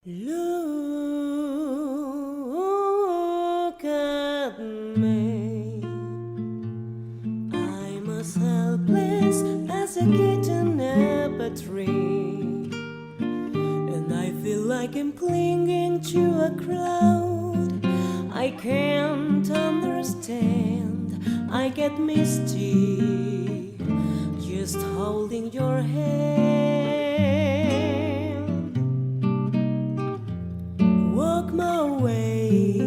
Look at me, I'm as helpless as a kitten up a tree, and I feel like I'm clinging to a cloud. I can't understand, I get misty just holding your hand. Walk my way,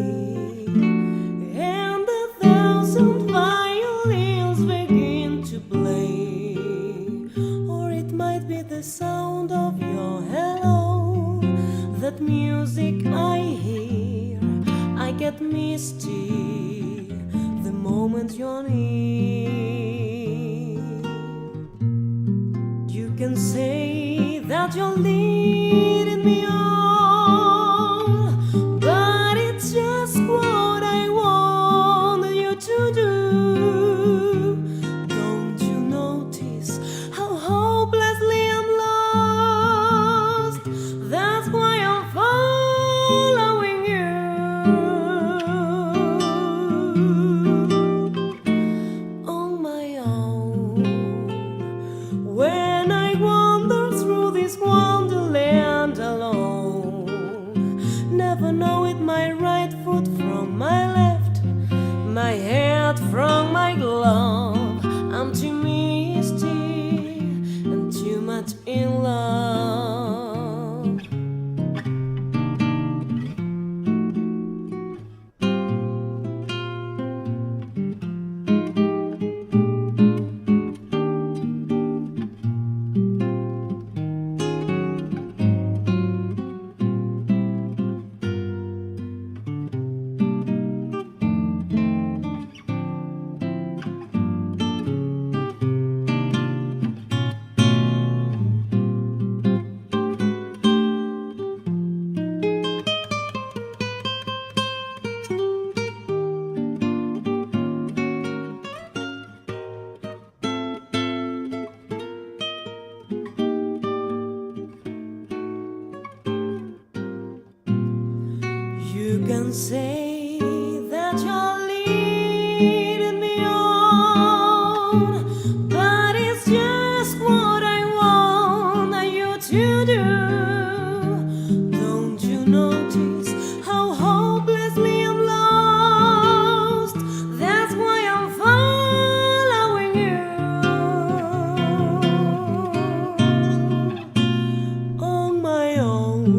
and 1,000 violins begin to play, or it might be the sound of your hello, that music I hear. I get misty the moment you're near. You can say that you're leading me on, but it's just what I want you to do. Don't you notice how hopelessly I'm lost? That's why I'm following you on my own. When I wander through this wonderland alone, never knowing my right foot from my left, my head from my glove, I'm too misty and too much in love. You can say that you're leading me on, but it's just what I want you to do. Don't you notice how hopelessly I'm lost? That's why I'm following you on my own.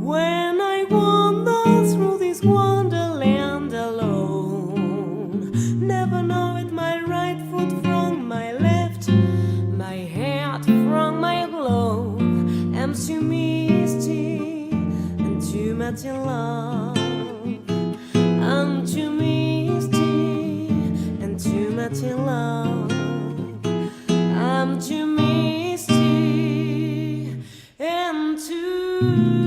When I wander through this wonderland alone, never knowing my right foot from my left, my head from my glove, I'm too misty and too much in love. I'm too misty and too much in love. I'm too misty and too